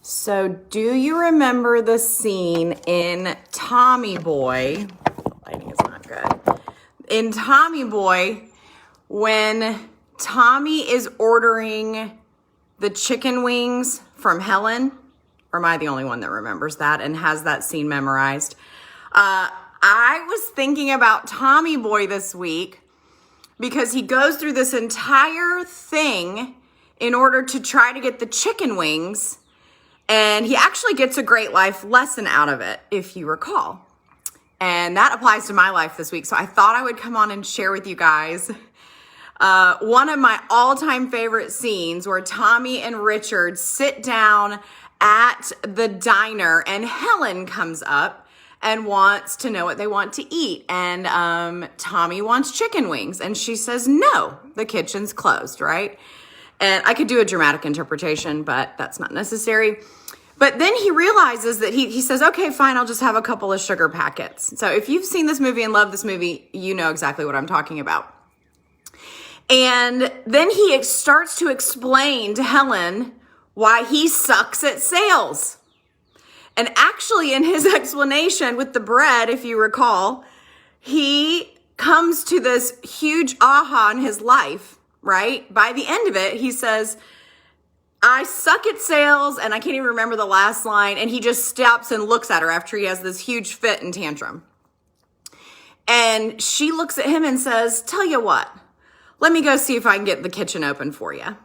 So do you remember the scene in Tommy Boy? Lighting is not good. In Tommy Boy, when Tommy is ordering the chicken wings from Helen, or am I the only one that remembers that and has that scene memorized? I was thinking about Tommy Boy this week because he goes through this entire thing in order to try to get the chicken wings, and he actually gets a great life lesson out of it, if you recall. And that applies to my life this week, so I thought I would come on and share with you guys one of my all-time favorite scenes where Tommy and Richard sit down at the diner, and Helen comes up and wants to know what they want to eat. And Tommy wants chicken wings, and she says, no, the kitchen's closed, right? And I could do a dramatic interpretation, but that's not necessary. But then he realizes that he says, okay, fine, I'll just have a couple of sugar packets. So if you've seen this movie and love this movie, you know exactly what I'm talking about. And then he starts to explain to Helen why he sucks at sales. And actually, in his explanation with the bread, if you recall, he comes to this huge aha in his life, right? By the end of it, he says, I suck at sales, and I can't even remember the last line, and he just stops and looks at her after he has this huge fit and tantrum. And she looks at him and says, tell you what, let me go see if I can get the kitchen open for you.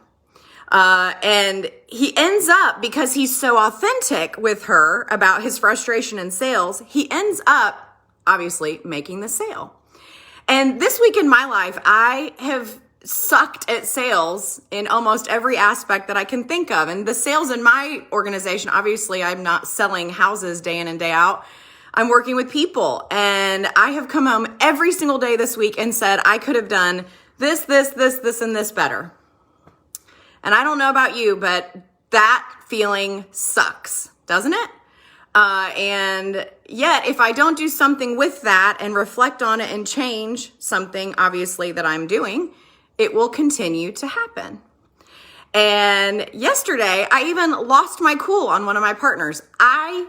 And he ends up, because he's so authentic with her about his frustration in sales, he ends up, obviously, making the sale. And this week in my life, I have sucked at sales in almost every aspect that I can think of. And the sales in my organization, obviously, I'm not selling houses day in and day out. I'm working with people. And I have come home every single day this week and said, I could have done this, and this better. And I don't know about you, but that feeling sucks, doesn't it? And yet, if I don't do something with that and reflect on it and change something, obviously, that I'm doing, it will continue to happen. And yesterday, I even lost my cool on one of my partners. I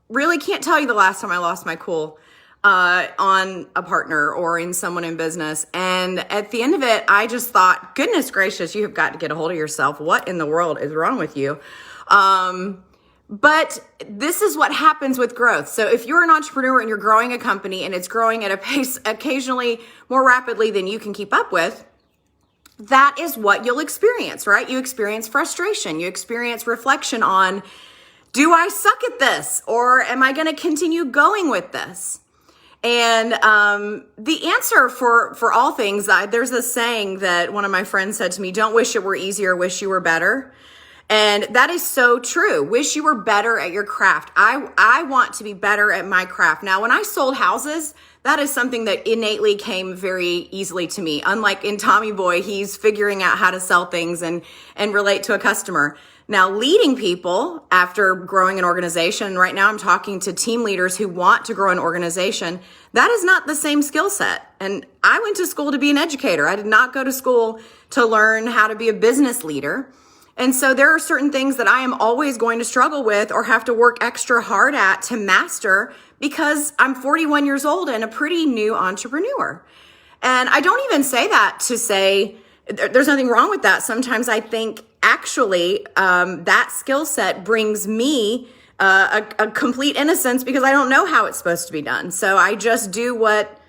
really can't tell you the last time I lost my cool on a partner or in someone in business. And at the end of it, I just thought, goodness gracious, you have got to get a hold of yourself. What in the world is wrong with you? But this is what happens with growth. So if you're an entrepreneur and you're growing a company and it's growing at a pace occasionally more rapidly than you can keep up with, that is what you'll experience, right? You experience frustration. You experience reflection on, do I suck at this? Or am I going to continue going with this? And the answer for all things, there's this saying that one of my friends said to me, don't wish it were easier, wish you were better. And that is so true. Wish you were better at your craft. I want to be better at my craft. Now, when I sold houses, that is something that innately came very easily to me. Unlike in Tommy Boy, he's figuring out how to sell things and relate to a customer. Now, leading people after growing an organization, right now I'm talking to team leaders who want to grow an organization, that is not the same skill set. And I went to school to be an educator. I did not go to school to learn how to be a business leader. And so there are certain things that I am always going to struggle with or have to work extra hard at to master because I'm 41 years old and a pretty new entrepreneur. And I don't even say that to say there's nothing wrong with that. Sometimes I think actually that skill set brings me a complete innocence because I don't know how it's supposed to be done. So I just do what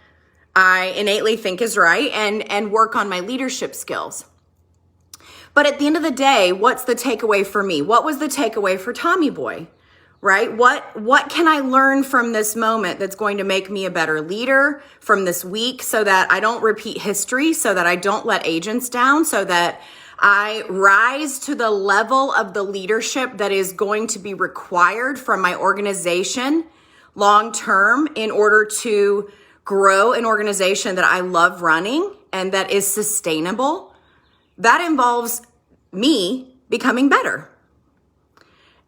I innately think is right and work on my leadership skills. But at the end of the day, what's the takeaway for me? What was the takeaway for Tommy Boy, right? What can I learn from this moment that's going to make me a better leader from this week so that I don't repeat history, so that I don't let agents down, so that I rise to the level of the leadership that is going to be required from my organization long term in order to grow an organization that I love running and that is sustainable? That involves me becoming better.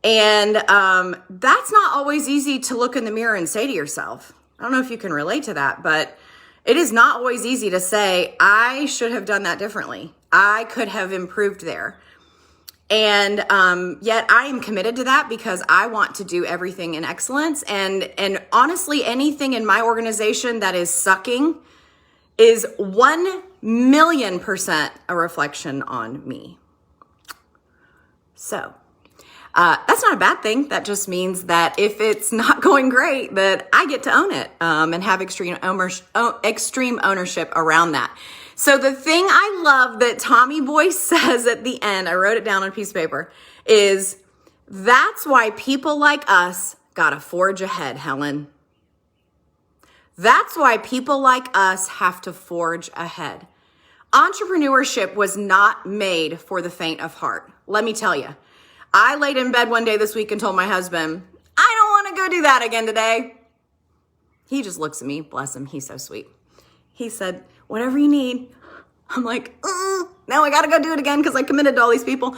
And that's not always easy to look in the mirror and say to yourself. I don't know if you can relate to that, but it is not always easy to say, I should have done that differently. I could have improved there. And yet I am committed to that because I want to do everything in excellence. And honestly, anything in my organization that is sucking is 1,000,000% a reflection on me. So that's not a bad thing. That just means that if it's not going great, that I get to own it and have extreme ownership around that. So the thing I love that Tommy Boy says at the end, I wrote it down on a piece of paper, is that's why people like us gotta forge ahead, Helen. That's why people like us have to forge ahead. Entrepreneurship was not made for the faint of heart. Let me tell you, I laid in bed one day this week and told my husband, I don't want to go do that again today. He just looks at me, bless him, he's so sweet. He said, whatever you need. I'm like, now I got to go do it again because I committed to all these people.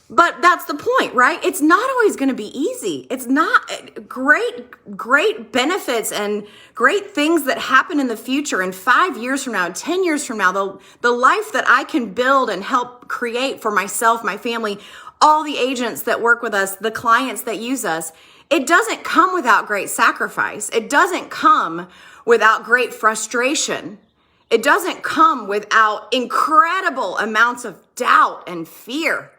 But that's the point, right? It's not always going to be easy. It's not great benefits and great things that happen in the future. And 5 years from now, 10 years from now, the life that I can build and help create for myself, my family, all the agents that work with us, the clients that use us, it doesn't come without great sacrifice. It doesn't come without great frustration. It doesn't come without incredible amounts of doubt and fear,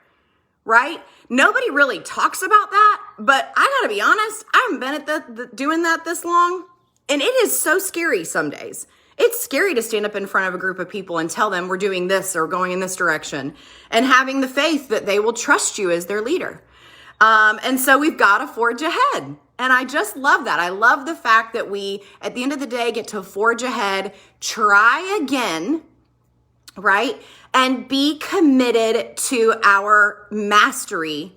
right? Nobody really talks about that, but I gotta be honest, I haven't been at doing that this long, and it is so scary some days. It's scary to stand up in front of a group of people and tell them we're doing this or going in this direction and having the faith that they will trust you as their leader. And so we've got to forge ahead. And I just love that. I love the fact that we, at the end of the day, get to forge ahead, try again, right? And be committed to our mastery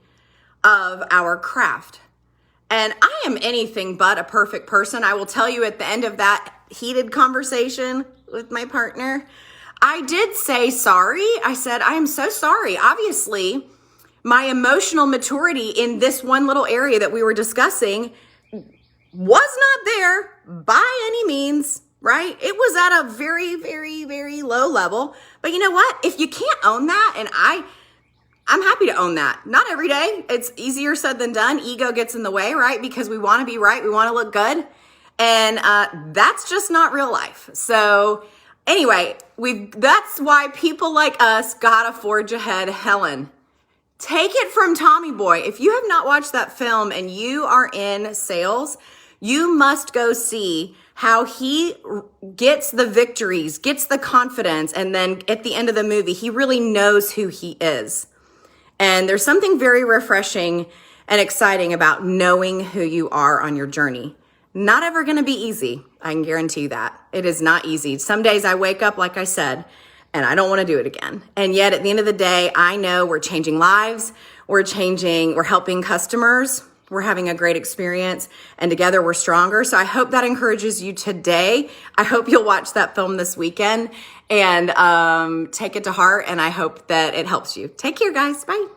of our craft. And I am anything but a perfect person. I will tell you at the end of that heated conversation with my partner, I did say sorry. I said, I am so sorry. Obviously, my emotional maturity in this one little area that we were discussing was not there by any means, right? It was at a very, very, very low level. But you know what? If you can't own that, and I'm happy to own that. Not every day. It's easier said than done. Ego gets in the way, right? Because we want to be right. We want to look good. And that's just not real life. So anyway, that's why people like us gotta forge ahead, Helen. Take it from Tommy Boy. If you have not watched that film and you are in sales, you must go see how he gets the victories, gets the confidence, and then at the end of the movie, he really knows who he is. And there's something very refreshing and exciting about knowing who you are on your journey. Not ever going to be easy. I can guarantee you that. It is not easy. Some days I wake up, like I said, and I don't want to do it again. And yet at the end of the day, I know we're changing lives. We're helping customers. We're having a great experience, and together we're stronger. So I hope that encourages you today. I hope you'll watch that film this weekend and take it to heart. And I hope that it helps you. Take care, guys. Bye.